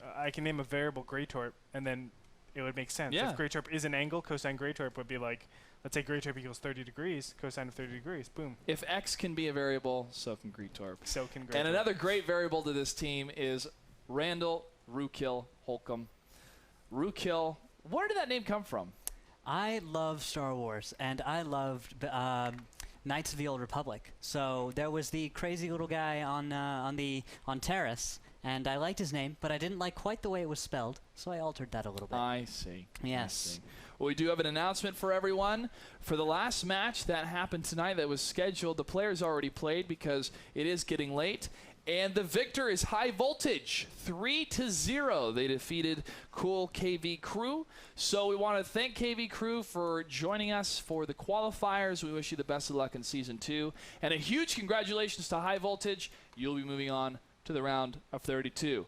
a variable Greytorp, and then it would make sense. Yeah. If Greytorp is an angle, cosine Greytorp would be like, let's say Greytorp equals 30 degrees, cosine of 30 degrees. Boom. If X can be a variable, so can Greytorp. So can Greytorp. And another great variable to this team is Randall Rookhill Holcomb. Rookhill, where did that name come from? I love Star Wars, and I loved Knights of the Old Republic. So there was the crazy little guy on Terrace, and I liked his name, but I didn't like quite the way it was spelled, so I altered that a little bit. I see. Yes. I see. Well, we do have an announcement for everyone. For the last match that happened tonight that was scheduled, the players already played because it is getting late. And the victor is High Voltage, 3-0. They defeated Cool KV Crew. So we want to thank KV Crew for joining us for the qualifiers. We wish you the best of luck in Season 2. And a huge congratulations to High Voltage. You'll be moving on to the round of 32.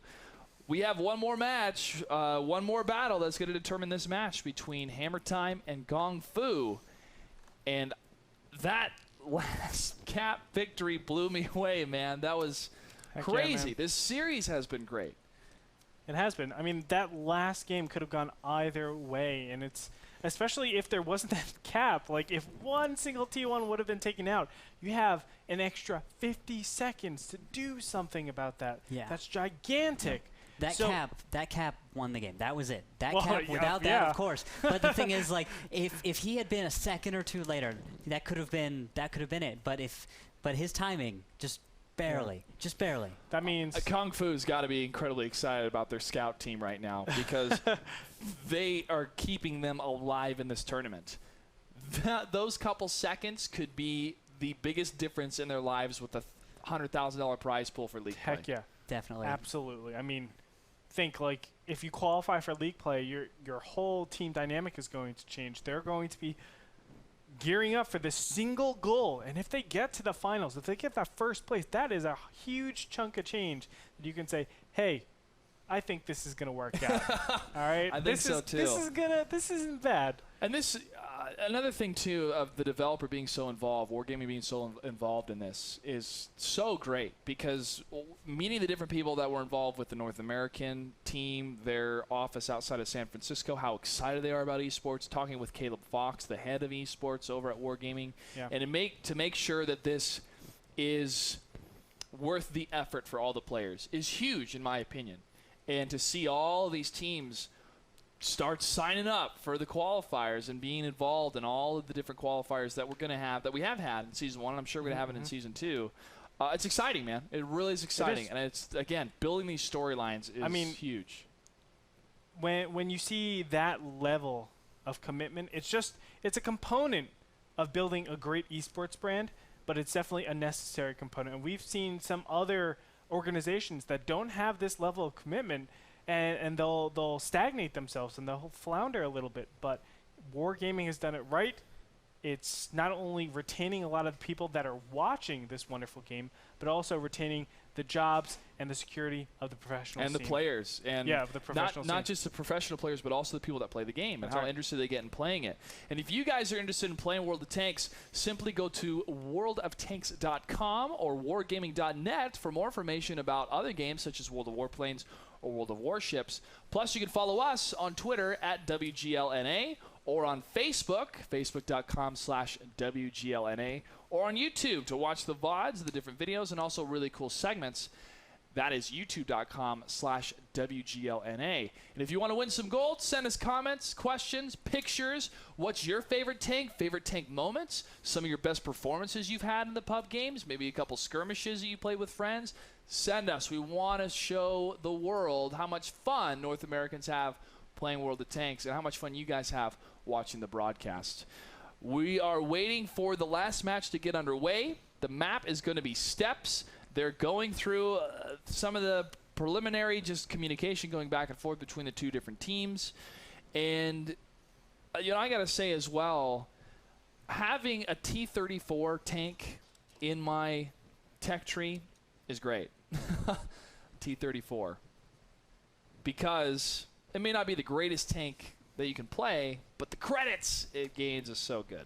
We have one more match, one more battle that's going to determine this match between Hammer Time and Kung Fu. And that last cap victory blew me away, man. That was crazy. Yeah, this series has been great. It has been. I mean, that last game could have gone either way, and it's especially if there wasn't that cap. Like, if one single T1 would have been taken out, you have an extra 50 seconds to do something about that. Yeah. That's gigantic. That cap won the game. That was it. That well, cap, yeah, without that, of course. But the thing is, like, if he had been a second or two later, that could have been it. But his timing just barely. That means Kung Fu's got to be incredibly excited about their scout team right now because they are keeping them alive in this tournament. Those couple seconds could be the biggest difference in their lives with a $100,000 prize pool for league play. heck yeah. Definitely. Absolutely. I mean, think like if you qualify for league play, your whole team dynamic is going to change. They're going to be gearing up for this single goal, and if they get to the finals, if they get that first place, that is a huge chunk of change that you can say, hey, I think this is going to work out. All right? I think so too. This isn't bad. And this, another thing too of the developer being so involved, Wargaming being so involved in this is so great because meeting the different people that were involved with the North American team, their office outside of San Francisco, how excited they are about esports, talking with Caleb Fox, the head of esports over at Wargaming, and to make sure that this is worth the effort for all the players is huge in my opinion. And to see all these teams start signing up for the qualifiers and being involved in all of the different qualifiers that we're going to have, that we have had in Season 1, and I'm sure we're going to have it in Season 2. It's exciting, man. It really is exciting. And it's, again, building these storylines is huge. When you see that level of commitment, it's a component of building a great esports brand, but it's definitely a necessary component. And we've seen some other organizations that don't have this level of commitment, and they'll stagnate themselves and they'll flounder a little bit. But Wargaming has done it right. It's not only retaining a lot of people that are watching this wonderful game, but also retaining the jobs and the security of the professional and scene. The players. And the professional not just the professional players, but also the people that play the game and how interested they get in playing it. And if you guys are interested in playing World of Tanks, simply go to worldoftanks.com or wargaming.net for more information about other games such as World of Warplanes or World of Warships. Plus, you can follow us on Twitter at WGLNA or on Facebook, facebook.com/WGLNA, or on YouTube to watch the VODs, the different videos, and also really cool segments. That is youtube.com/WGLNA. And if you want to win some gold, send us comments, questions, pictures. What's your favorite tank moments, some of your best performances you've had in the pub games, maybe a couple skirmishes that you played with friends. Send us. We want to show the world how much fun North Americans have playing World of Tanks and how much fun you guys have watching the broadcast. We are waiting for the last match to get underway. The map is going to be steps. They're going through some of the preliminary just communication going back and forth between the two different teams. And, you know, I got to say as well, having a T-34 tank in my tech tree is great. T-34. Because it may not be the greatest tank that you can play, but the credits it gains is so good.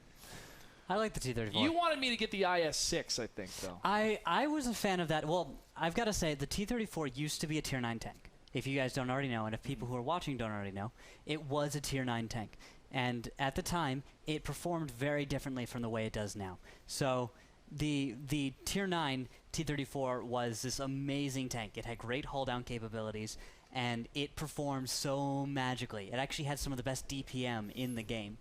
I like the T-34. You wanted me to get the IS-6, I think, though. I was a fan of that. Well, I've got to say, the T-34 used to be a Tier 9 tank. If you guys don't already know, and if people who are watching don't already know, it was a Tier 9 tank. And at the time, it performed very differently from the way it does now. So the Tier 9 T-34 was this amazing tank. It had great hull-down capabilities, and it performed so magically. It actually had some of the best DPM in the game.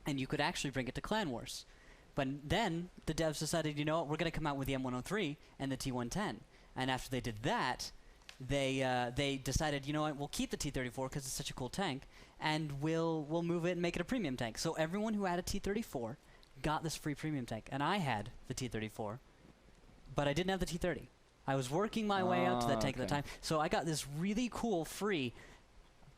And you could actually bring it to Clan Wars. But then the devs decided, you know what, we're going to come out with the M103 and the T110. And after they did that, they decided, you know what, we'll keep the T-34 because it's such a cool tank, and we'll move it and make it a premium tank. So everyone who had a T-34 got this free premium tank. And I had the T-34, but I didn't have the T-30. I was working my way up to that tank at the time. So I got this really cool free,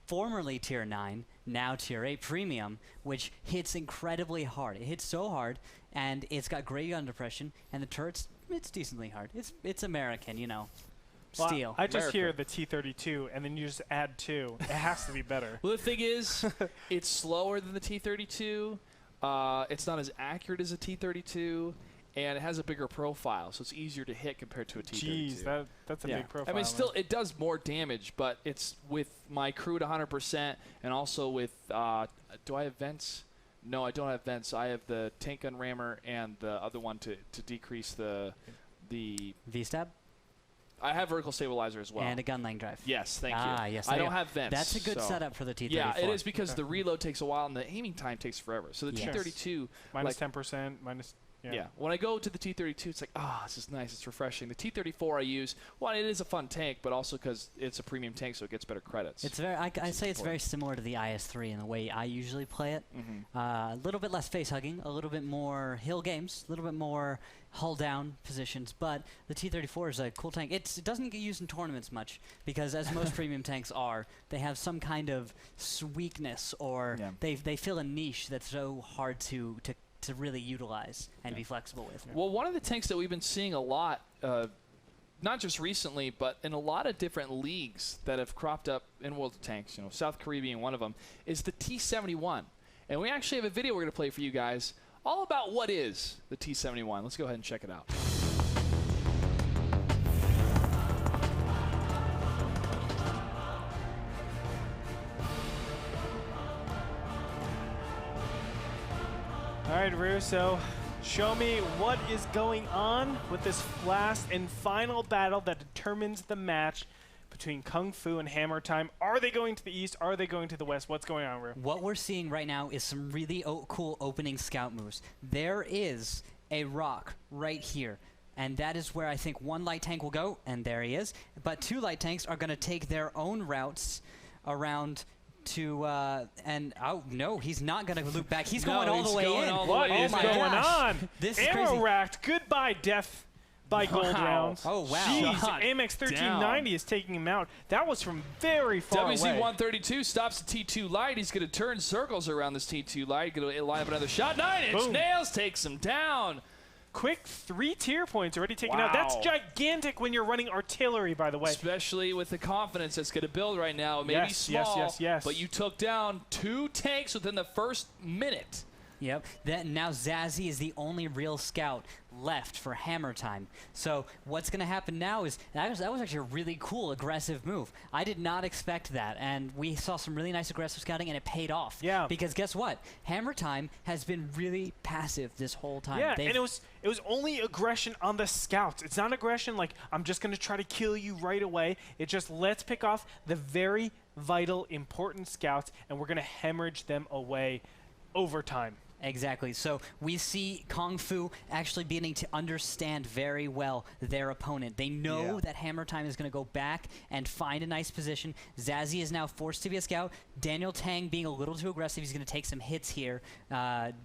formerly Tier 9, now Tier 8 Premium, which hits incredibly hard. It hits so hard, and it's got great gun depression, and the turret's, it's decently hard. It's American, you know, well, steel. I just hear the T-32, and then you just add 2. It has to be better. Well, the thing is, it's slower than the T-32. It's not as accurate as a T-32. And it has a bigger profile, so it's easier to hit compared to a T-32. Jeez, that's a big profile. I mean, still, it does more damage, but it's with my crew at 100%, and also with, do I have vents? No, I don't have vents. I have the tank gun rammer and the other one to decrease the V-stab? I have vertical stabilizer as well. And a gun lane drive. Yes, thank you. Yes. I don't have vents. That's a good setup for the T-34. Yeah, it is because the reload takes a while and the aiming time takes forever. So the T-32... Minus 10%, minus... Yeah. When I go to the T-32, it's like, this is nice. It's refreshing. The T-34 I use, well, it is a fun tank, but also because it's a premium tank, so it gets better credits. It's very. I say it's very similar to the IS-3 in the way I usually play it. A little bit less face hugging, a little bit more hill games, a little bit more hull down positions. But the T-34 is a cool tank. It doesn't get used in tournaments much because, as most premium tanks are, they have some kind of weakness or they fill a niche that's so hard to really utilize and be flexible with. Well, one of the tanks that we've been seeing a lot, not just recently, but in a lot of different leagues that have cropped up in World of Tanks, you know, South Korea being one of them, is the T-71. And we actually have a video we're going to play for you guys all about what is the T-71. Let's go ahead and check it out. All right, Russo, show me what is going on with this last and final battle that determines the match between Kung Fu and Hammer Time. Are they going to the east? Are they going to the west? What's going on, Ru? What we're seeing right now is some really cool opening scout moves. There is a rock right here, and that is where I think one light tank will go, and there he is. But 2 light tanks are going to take their own routes around to no, he's not going to loop back. He's going all the way in. What is going on? This is Ammo crazy. Racked. Goodbye, death by gold rounds. Oh, wow. Jeez, Amex 1390 is taking him out. That was from very far away. WZ-132 stops the T2 light. He's going to turn circles around this T2 light. Going to line up another shot. 9-inch nails takes him down. Quick 3 tier points already taken out. That's gigantic when you're running artillery, by the way. Especially with the confidence that's going to build right now. It may be small, yes. but you took down 2 tanks within the first minute. Yep. Now Zazzy is the only real scout left for hammer time. So what's going to happen now is that was actually a really cool aggressive move. I did not expect that, and we saw some really nice aggressive scouting, and it paid off. Yeah. Because guess what? Hammer time has been really passive this whole time. Yeah, and it was only aggression on the scouts. It's not aggression like I'm just going to try to kill you right away. It just let's pick off the very vital, important scouts, and we're going to hemorrhage them away over time. Exactly. So we see Kung Fu actually beginning to understand very well their opponent. They know that hammer time is going to go back and find a nice position. Zazzy is now forced to be a scout. Daniel Tang being a little too aggressive. He's going to take some hits here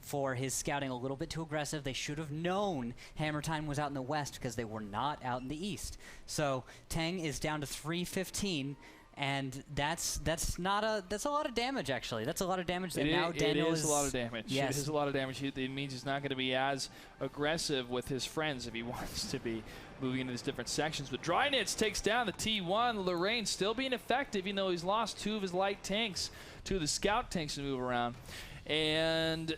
for his scouting a little bit too aggressive. They should have known hammer time was out in the west because they were not out in the east. So Tang is down to 315. And that's a lot of damage, actually. That's a lot of damage. That now Daniel is a lot of damage. Yes. It is a lot of damage. It means he's not going to be as aggressive with his friends if he wants to be moving into these different sections. But Drynitz takes down the T1. Lorraine still being effective, even though he's lost 2 of his light tanks, 2 of the scout tanks to move around. And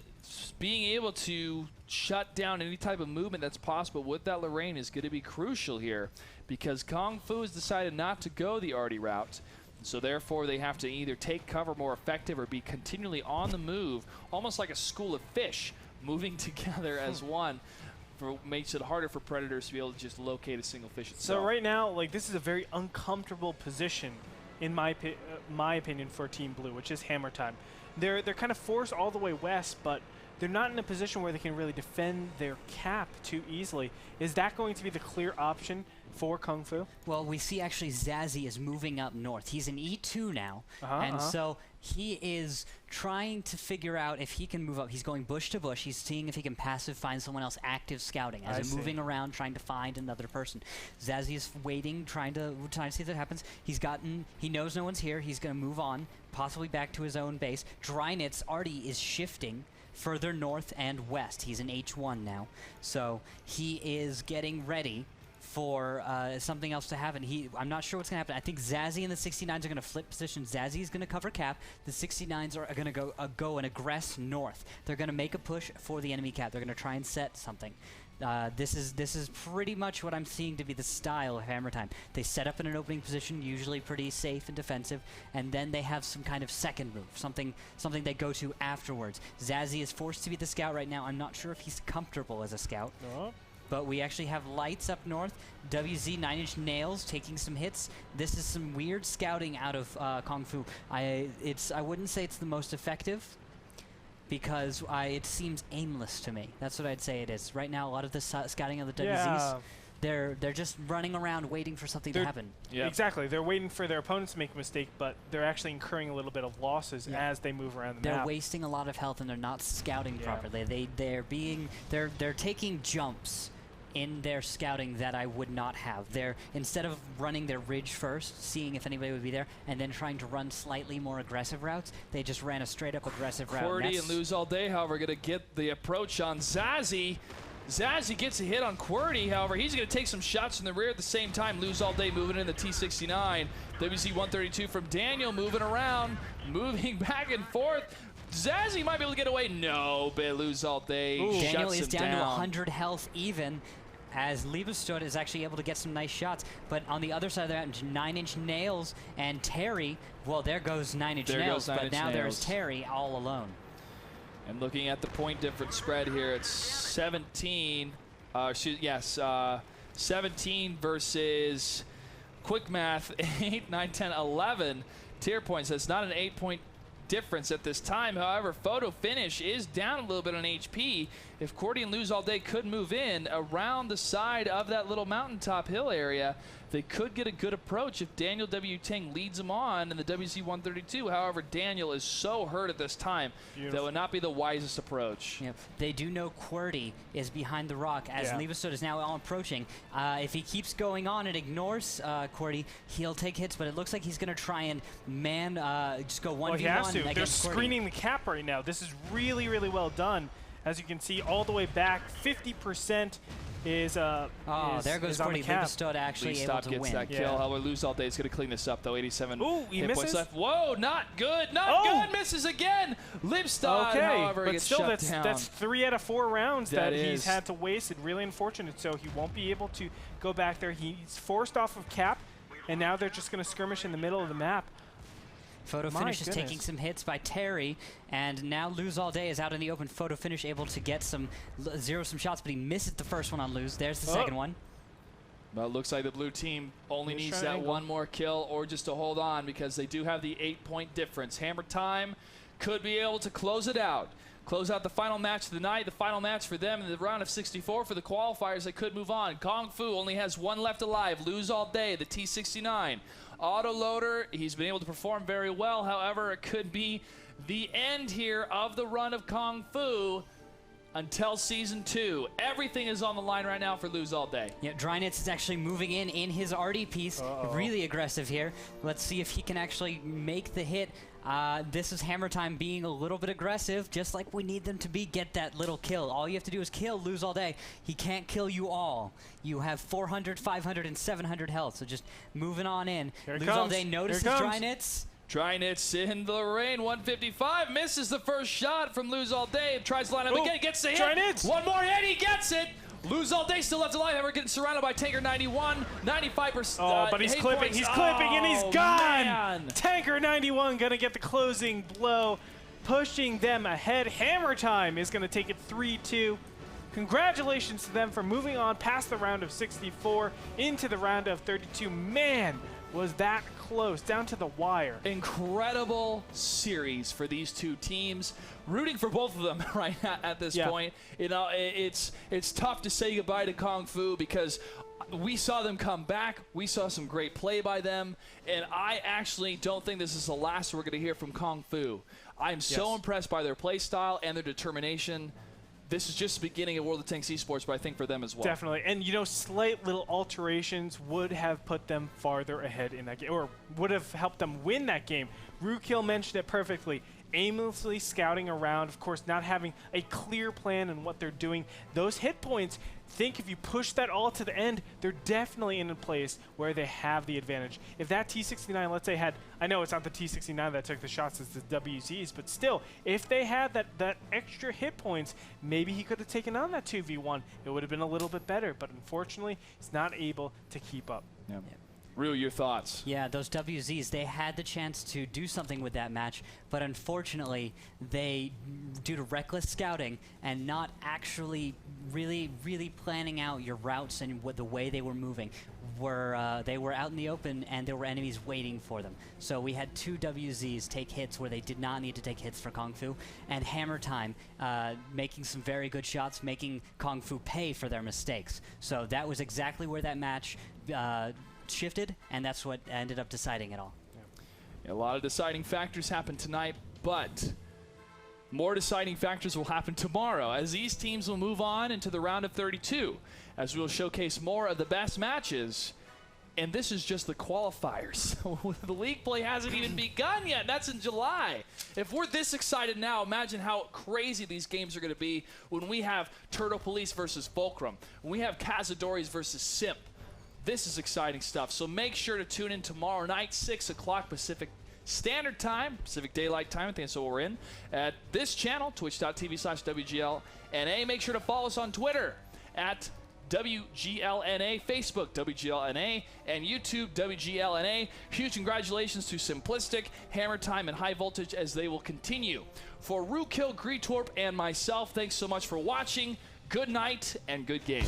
being able to shut down any type of movement that's possible with that Lorraine is going to be crucial here, because Kung Fu has decided not to go the arty route. So therefore, they have to either take cover more effective or be continually on the move, almost like a school of fish moving together as one. Makes it harder for predators to be able to just locate a single fish itself. So right now, like, this is a very uncomfortable position, in my opinion, for Team Blue, which is hammer time. They're kind of forced all the way west, but they're not in a position where they can really defend their cap too easily. Is that going to be the clear option for Kung Fu? Well, we see actually Zazzy is moving up north. He's in E2 now, so he is trying to figure out if he can move up. He's going bush to bush. He's seeing if he can passive find someone else active scouting as he's moving around trying to find another person. Zazzy is waiting, trying to see if that happens. He knows no one's here. He's going to move on, possibly back to his own base. Drynitz already is shifting further north and west. He's in H1 now, so he is getting ready for something else to happen. I'm not sure what's going to happen. I think Zazzy and the 69s are going to flip position. Zazzy is going to cover cap. The 69s are going to go and aggress north. They're going to make a push for the enemy cap. They're going to try and set something. This is pretty much what I'm seeing to be the style of hammer time. They set up in an opening position, usually pretty safe and defensive, and then they have some kind of second move, something they go to afterwards. Zazzy is forced to be the scout right now. I'm not sure if he's comfortable as a scout. But we actually have lights up north. WZ 9-inch nails taking some hits. This is some weird scouting out of Kung Fu. I wouldn't say it's the most effective, because it seems aimless to me. That's what I'd say it is. Right now, a lot of the scouting of the WZs, they're just running around waiting for something to happen. Yeah. Exactly. They're waiting for their opponents to make a mistake, but they're actually incurring a little bit of losses as they move around the map. They're wasting a lot of health, and they're not scouting properly. They're taking jumps in their scouting that I would not have. Instead of running their ridge first, seeing if anybody would be there, and then trying to run slightly more aggressive routes, they just ran a straight-up aggressive route. Qwerty and Lose All Day, however, going to get the approach on Zazzy. Zazzy gets a hit on Qwerty, however, he's going to take some shots from the rear at the same time. Lose All Day moving in the T69. WC 132 from Daniel moving around, moving back and forth. Zazzy might be able to get away. No, but Lose All Day shuts him down. Daniel is down to 100 health even, as Liebestad is actually able to get some nice shots. But on the other side of that, 9-inch nails and Terry, well, there goes 9-inch nails, but now there's Terry all alone. And looking at the point difference spread here, it's 17. 17 versus quick math, 8, 9, 10, 11 tier points. That's not an 8-point difference at this time. However, Photo Finish is down a little bit on HP. If Qwerty and Lose All Day could move in around the side of that little mountaintop hill area, they could get a good approach if Daniel W. Ting leads them on in the WC 132. However, Daniel is so hurt at this time that would not be the wisest approach. Yep. They do know Qwerty is behind the rock as Liebestad is now approaching. If he keeps going on and ignores Qwerty, he'll take hits, but it looks like he's going to try and just go 1v1 he has to. against They're Qwerty. screening the cap right now. This is really, really well done. As you can see, all the way back, 50% is there goes is on Gordy the cap. Livestad actually able to gets win. that kill. However, Lose All Day is going to clean this up, though. 87 Ooh, he hit points misses? left. Whoa, not good. Not good. Misses again. Livestad, however, but gets still, shut down. that's 3 out of 4 rounds that he's is. had to waste. It's really unfortunate, so he won't be able to go back there. He's forced off of cap, and now they're just going to skirmish in the middle of the map. Photo My Finish is goodness. taking some hits by Terry, and now Lose All Day is out in the open. Photo Finish able to get some zero some shots, but he misses the first one on Lose. There's the second one. Well, it looks like the blue team only He's needs trying to that angle. one more kill or just to hold on because they do have the 8-point difference. Hammer Time could be able to close it out. Close out the final match of the night, the final match for them in the round of 64 for the qualifiers. They could move on. Kung Fu only has one left alive. Lose All Day, the T69. Autoloader, he's been able to perform very well. However, it could be the end here of the run of Kung Fu until Season 2. Everything is on the line right now for Lose All Day. Yeah, Drynitz is actually moving in his RD piece. Really aggressive here. Let's see if he can actually make the hit. This is Hammer Time being a little bit aggressive, just like we need them to be. Get that little kill. All you have to do is kill Lose All Day. He can't kill you all. You have 400, 500, and 700 health, so just moving on in. Here it Lose All comes. Day Here it notices comes. Drynitz. Drynitz in the rain, 155, misses the first shot from Lose All Day, tries to line up Ooh, again, gets the hit. Drynitz. One more hit, he gets it. Lose All Day still left alive, however, getting surrounded by Tanker 91, 95%. Oh, but he's hit clipping, points. he's clipping, and he's gone! Man. Tanker 91 gonna get the closing blow, pushing them ahead. Hammer Time is gonna take it 3-2. Congratulations to them for moving on past the round of 64 into the round of 32. Man, was that close, down to the wire. Incredible series for these two teams. Rooting for both of them right at this point. You know, it's tough to say goodbye to Kung Fu because we saw them come back. We saw some great play by them, and I actually don't think this is the last we're going to hear from Kung Fu. I'm so impressed by their play style and their determination. This is just the beginning of World of Tanks Esports, but I think for them as well. Definitely. And, you know, slight little alterations would have put them farther ahead in that game, or would have helped them win that game. Rukil mentioned it perfectly. Aimlessly scouting around, of course, not having a clear plan on what they're doing. Those hit points, think if you push that all to the end, they're definitely in a place where they have the advantage. If that T69, let's say, had, I know it's not the T69 that took the shots, it's the WZs, but still, if they had that extra hit points, maybe he could have taken on that 2v1. It would have been a little bit better, but unfortunately, he's not able to keep up. Yeah. Rue, your thoughts? Yeah, those WZs, they had the chance to do something with that match, but unfortunately, they, due to reckless scouting and not actually really planning out your routes and the way they were moving, they were out in the open and there were enemies waiting for them. So we had two WZs take hits where they did not need to take hits for Kung Fu, and Hammer Time making some very good shots, making Kung Fu pay for their mistakes. So that was exactly where that match shifted, and that's what ended up deciding it all. A lot of deciding factors happened tonight, but more deciding factors will happen tomorrow as these teams will move on into the round of 32, as we will showcase more of the best matches. And this is just the qualifiers. The league play hasn't even begun yet. That's in July. If we're this excited now, imagine how crazy these games are going to be when we have Turtle Police versus Fulcrum, when we have Cazadores versus Simp. This is exciting stuff. So make sure to tune in tomorrow night, 6 o'clock Pacific Standard Time, Pacific Daylight Time, I think that's what we're in, at this channel, twitch.tv/WGLNA. Make sure to follow us on Twitter at WGLNA, Facebook, WGLNA, and YouTube, WGLNA. Huge congratulations to Simplistic, Hammer Time, and High Voltage as they will continue. For Rukil, Greetorp, and myself, thanks so much for watching. Good night and good game.